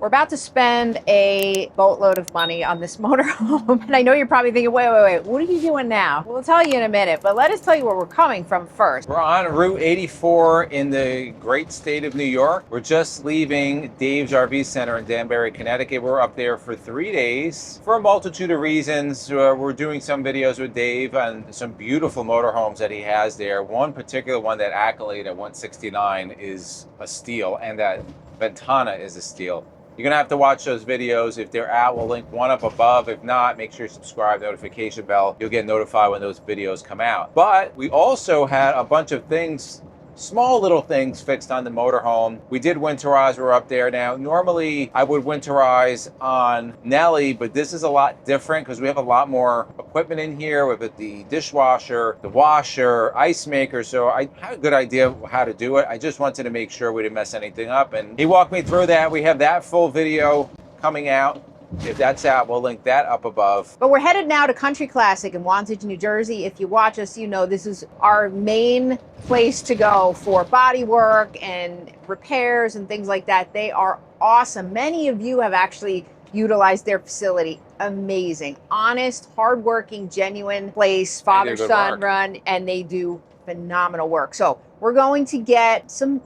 We're about to spend a boatload of money on this motorhome. And I know you're probably thinking, wait, what are you doing now? We'll tell you in a minute, but let us tell you where we're coming from first. We're on Route 84 in the great state of New York. We're just leaving Dave's RV Center in Danbury, Connecticut. We're up there for 3 days for a multitude of reasons. We're doing some videos with Dave on some beautiful motorhomes that he has there. One particular one, that Accolade at 169, is a steal, and that Ventana is a steal. You're gonna have to watch those videos. If they're out, we'll link one up above. If not, make sure you subscribe, notification bell. You'll get notified when those videos come out. But we also had a bunch of things, small little things fixed on the motorhome. We did winterize, we're up there now. Normally I would winterize on Nelly, but this is a lot different because we have a lot more equipment in here with the dishwasher, the washer, ice maker. So I had a good idea of how to do it. I just wanted to make sure we didn't mess anything up. And he walked me through that. We have that full video coming out. If that's out, we'll link that up above. But we're headed now to Country Classic in Wantage, New Jersey. If you watch us, you know this is our main place to go for body work and repairs and things like that. They are awesome. Many of you have actually utilized their facility. Amazing, honest, hardworking, genuine place, father-son run, and they do phenomenal work. So we're going to get some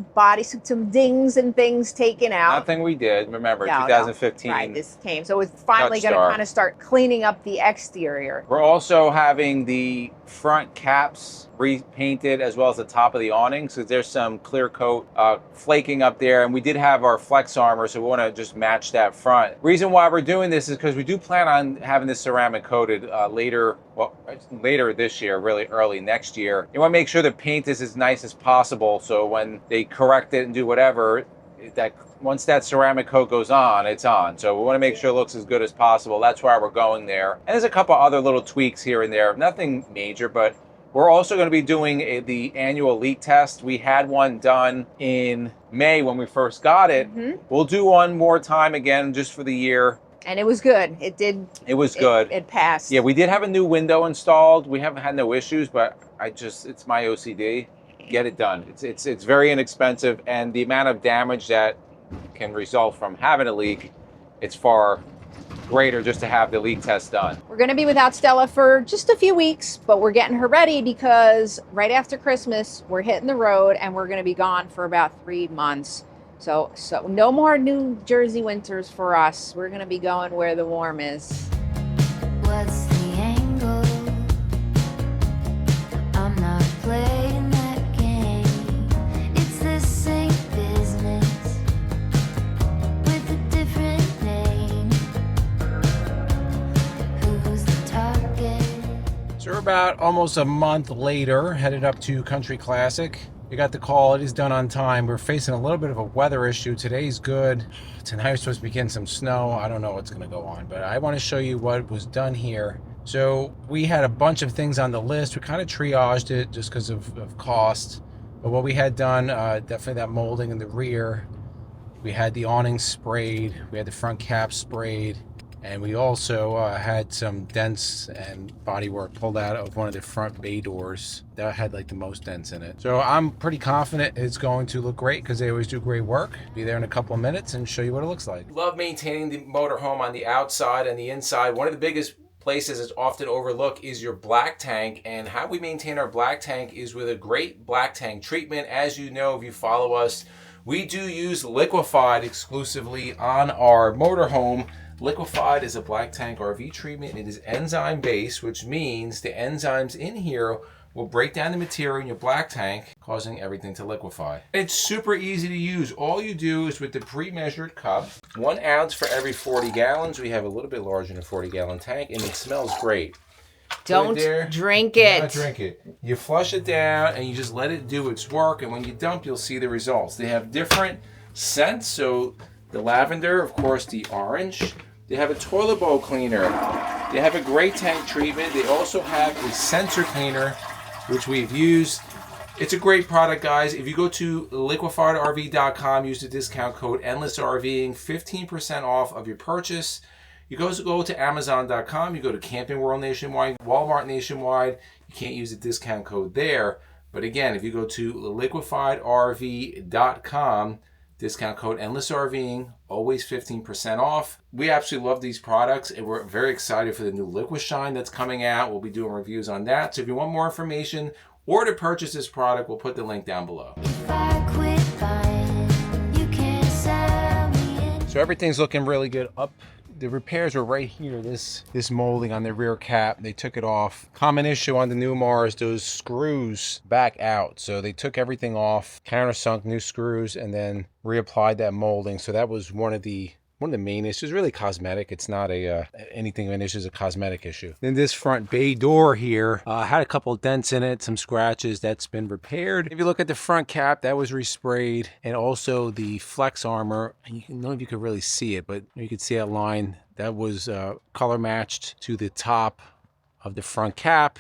dings and things taken out. Nothing we did. Remember, 2015. Right, this came. So it's finally going to kind of start cleaning up the exterior. We're also having the front caps repainted as well as the top of the awning. So there's some clear coat flaking up there. And we did have our flex armor, so we want to just match that front. Reason why we're doing this is because we do plan on having this ceramic coated later this year, really early next year. You want to make sure the paint is as nice as possible, so when they correct it and do whatever, that once that ceramic coat goes on, it's on. So we want to make sure it looks as good as possible. That's why we're going there. And there's a couple other little tweaks here and there, nothing major, but we're also going to be doing the annual leak test. We had one done in May when we first got it. We'll do one more time again just for the year. And it was good. It did. It was good. It passed. Yeah, we did have a new window installed. We haven't had no issues, but it's my OCD. Get it done. It's very inexpensive, and the amount of damage that can result from having a leak, it's far greater just to have the leak test done. We're going to be without Stella for just a few weeks, but we're getting her ready because right after Christmas, we're hitting the road and we're going to be gone for about 3 months. So no more New Jersey winters for us. We're going to be going where the warm is. What's the angle? I'm not playing that game. It's the same business with a different name. Who's the target? So we're about almost a month later, headed up to Country Classic. We got the call, it is done on time. We're facing a little bit of a weather issue. Today's good. Tonight we're supposed to be getting some snow. I don't know what's gonna go on, but I wanna show you what was done here. So we had a bunch of things on the list. We kind of triaged it just because of cost. But what we had done, definitely that molding in the rear. We had the awning sprayed. We had the front cap sprayed. And we also had some dents and bodywork pulled out of one of the front bay doors that had like the most dents in it. So I'm pretty confident it's going to look great because they always do great work. Be there in a couple of minutes and show you what it looks like. Love maintaining the motorhome on the outside and the inside. One of the biggest places that's often overlooked is your black tank, and how we maintain our black tank is with a great black tank treatment. As you know, if you follow us, we do use liquefied exclusively on our motorhome. Liquefied is a black tank RV treatment. It is enzyme based, which means the enzymes in here will break down the material in your black tank, causing everything to liquefy. It's super easy to use. All you do is with the pre-measured cup, 1 ounce for every 40 gallons. We have a little bit larger than a 40-gallon tank, and it smells great. Don't drink it. Don't drink it. You flush it down and you just let it do its work, and when you dump, you'll see the results. They have different scents, so the lavender, of course, the orange. They have a toilet bowl cleaner. They have a great tank treatment. They also have a sensor cleaner, which we've used. It's a great product, guys. If you go to liquefiedrv.com, use the discount code EndlessRVing, 15% off of your purchase. You go to Amazon.com, you go to Camping World nationwide, Walmart nationwide. You can't use the discount code there. But again, if you go to liquefiedrv.com, Discount code EndlessRVing, always 15% off. We absolutely love these products, and we're very excited for the new Liquid Shine that's coming out. We'll be doing reviews on that. So if you want more information or to purchase this product, we'll put the link down below. If I quit buying, you can't sell me. So everything's looking really good. Up, the repairs were right here. This molding on the rear cap, they took it off. Common issue on the new Mars, those screws back out. So they took everything off, countersunk new screws, and then reapplied that molding. So that was one of the main issues. Really cosmetic. It's not anything of an issue, it's a cosmetic issue. Then this front bay door here had a couple dents in it, some scratches. That's been repaired. If you look at the front cap, that was resprayed, and also the flex armor. And I don't know if you could really see it, but you could see that line that was color matched to the top of the front cap.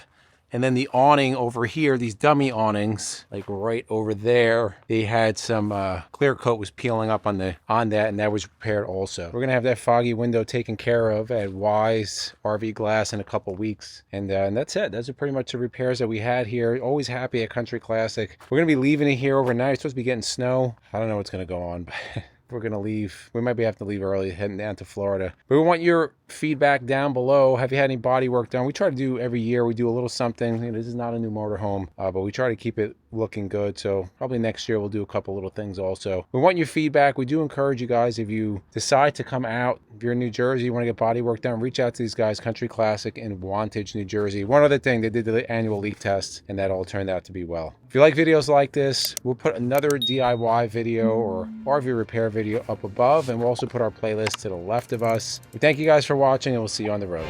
And then the awning over here, these dummy awnings, like right over there, they had some clear coat was peeling up on that, and that was repaired also. We're gonna have that foggy window taken care of at Wise RV Glass in a couple weeks, and that's it. Those are pretty much the repairs that we had here. Always happy at Country Classic. We're gonna be leaving it here overnight. It's supposed to be getting snow. I don't know what's gonna go on, but we're gonna leave. We might have to leave early, heading down to Florida. But we want your feedback down below. Have you had any body work done? We try to do every year. We do a little something. You know, this is not a new motorhome, but we try to keep it looking good. So probably next year we'll do a couple little things also. We want your feedback. We do encourage you guys, if you decide to come out, if you're in New Jersey, you want to get body work done, reach out to these guys, Country Classic in Wantage, New Jersey. One other thing, they did the annual leak test, and that all turned out to be well. If you like videos like this, we'll put another DIY video or RV repair video up above, and we'll also put our playlist to the left of us. We thank you guys for watching, and we'll see you on the road.